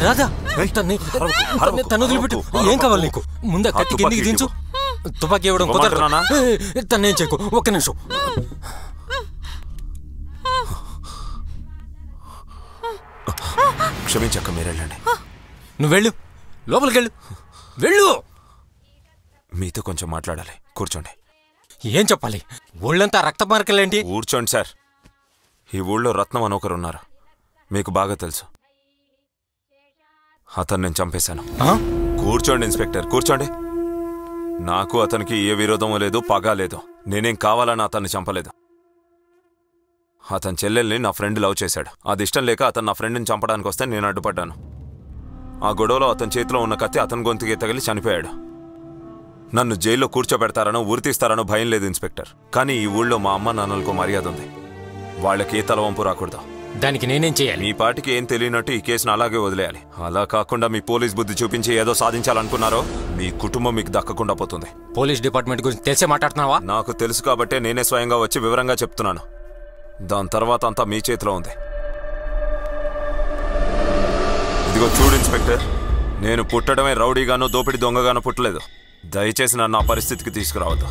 రాధా తను వదిలిపెట్టు. ఏం కావాలి నీకు? ముందు కత్తి కిందికి దించు. తుపాకీ ఇవ్వడం కుదరదు. తనేం చేయకు. ఒక్క నిమిషం. క్షమించక్క, మీరు వెళ్ళండి. నువ్వు వెళ్ళు, లోపలికి వెళ్ళు. వెళ్ళు. మీతో కొంచెం మాట్లాడాలి. కూర్చోండి. ఏం చెప్పాలి? ఊళ్ళంతా రక్త మార్కలేంటి? కూర్చోండి సార్. ఈ ఊళ్ళో రత్నం అని ఒకరున్నారు, మీకు బాగా తెలుసు. అతను నేను చంపేశాను. కూర్చోండి ఇన్స్పెక్టర్, కూర్చోండి. నాకు అతనికి ఏ విరోధమూ లేదు, పగా లేదు. నేనేం కావాలని అతన్ని చంపలేదు. అతని చెల్లెల్ని నా ఫ్రెండ్ లవ్ చేశాడు. అది ఇష్టం లేక అతను నా ఫ్రెండ్ని చంపడానికి వస్తే నేను అడ్డుపడ్డాను. ఆ గొడవలో అతని చేతిలో ఉన్న కత్తి అతని గొంతుకి తగిలి చనిపోయాడు. నన్ను జైల్లో కూర్చోబెడతారనో ఉరితీస్తారనో భయం లేదు ఇన్స్పెక్టర్. కానీ ఈ ఊళ్ళో మా అమ్మ నాన్నలకు మర్యాద ఉంది. వాళ్ళకి ఏ తలవంపు రాకూడదు. దానికి నేనేం చేయాలి? మీ పాటికి ఏం తెలియనట్టు ఈ కేసును అలాగే వదిలేయాలి. అలా కాకుండా మీ పోలీస్ బుద్ధి చూపించి ఏదో సాధించాలనుకున్నారో మీ కుటుంబం మీకు దక్కకుండా పోతుంది. పోలీస్ డిపార్ట్మెంట్ గురించి తెలిసే మాట్లాడుతున్నావా? నాకు తెలుసు కాబట్టే నేనే స్వయంగా వచ్చి వివరంగా చెప్తున్నాను. దాని తర్వాత అంతా మీ చేతిలో ఉంది. ఇదిగో చూడు ఇన్స్పెక్టర్, నేను పుట్టడమే రౌడీగానో దోపిడి దొంగగానో పుట్టలేదు. దయచేసి నన్ను ఆ పరిస్థితికి తీసుకురావద్దు.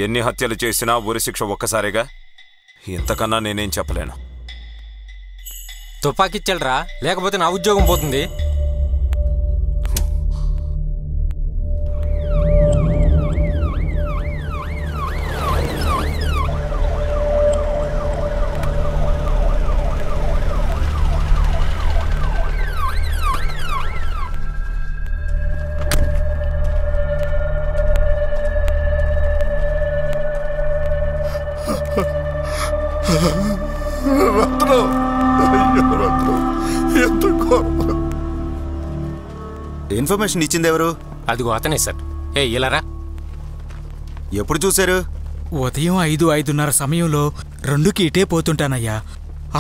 ఎన్ని హత్యలు చేసినా ఉరిశిక్ష ఒక్కసారిగా. ఇంతకన్నా నేనేం చెప్పలేను. తుపాకిచ్చాలరా, లేకపోతే నా ఉద్యోగం పోతుంది. ఇన్ఫర్మేషన్ ఇచ్చింది ఎవరు? అదిగో అతనే సార్. ఇలారా. ఎప్పుడు చూశారు? ఉదయం 5-5:30 సమయంలో 2కి ఇటే పోతుంటానయ్యా.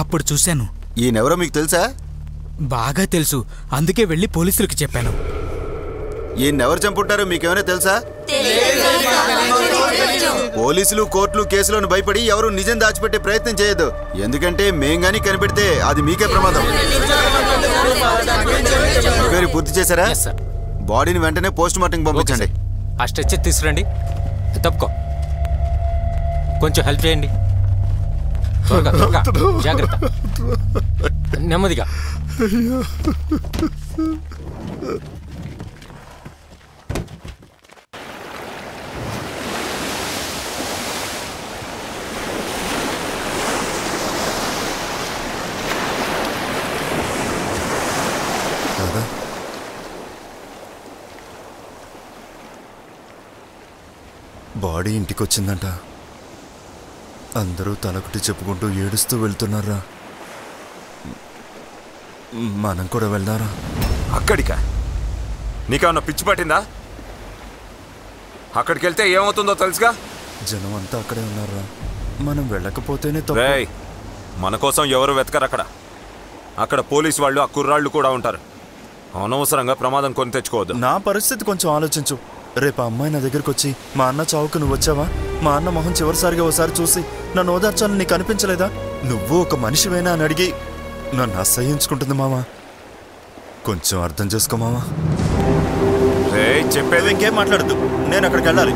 అప్పుడు చూశాను. ఈయనెవరో మీకు తెలుసా? బాగా తెలుసు, అందుకే వెళ్ళి పోలీసులకు చెప్పాను. ఈయనెవరు చంపుంటారో మీకేమైనా తెలుసా? పోలీసులు కోర్టులు కేసులను భయపడి ఎవరు నిజం దాచిపెట్టే ప్రయత్నం చేయొద్దు. ఎందుకంటే మేం గానీ కనిపెడితే అది మీకే ప్రమాదం. ఎంక్వైరీ పూర్తి చేశారా? బాడీని వెంటనే పోస్ట్ మార్టం పంపించండి. ఆ స్ట్రెచర్ తీసుకురండి. తప్పుకో, కొంచెం హెల్ప్ చేయండి. త్వరగా త్వరగా, జాగ్రత్త, నెమ్మదిగా. బాడీ ఇంటికొచ్చిందంట. అందరూ తలకుటి చెప్పుకుంటూ ఏడుస్తూ వెళ్తున్నారా? మనం కూడా వెళ్దారా? అక్కడికా? నీకేమన్నా పిచ్చి పట్టిందా? అక్కడికి వెళ్తే ఏమవుతుందో తెలుసుగా. జనం అంతా అక్కడే ఉన్నారా? మనం వెళ్ళకపోతేనే మన కోసం ఎవరు వెతకరు అక్కడ. అక్కడ పోలీసు వాళ్ళు, ఆ కుర్రాళ్ళు కూడా ఉంటారు. అనవసరంగా ప్రమాదం కొని తెచ్చుకోవద్దు. నా పరిస్థితి కొంచెం ఆలోచించు. రేపు అమ్మాయి నా దగ్గరకు వచ్చి, మా అన్న చావుకు నువ్వు వచ్చావా, మా అన్న మొహం చివరిసారిగా ఒకసారి చూసి నన్ను ఓదార్చాలని నీకు అనిపించలేదా? నువ్వు ఒక మనిషివేనా అని అడిగి నన్ను అసహ్యించుకుంటుంది మామా. కొంచెం అర్థం చేసుకో మామా. చెప్పేది ఇంకేం మాట్లాడద్దు, నేను అక్కడికి వెళ్ళాలి.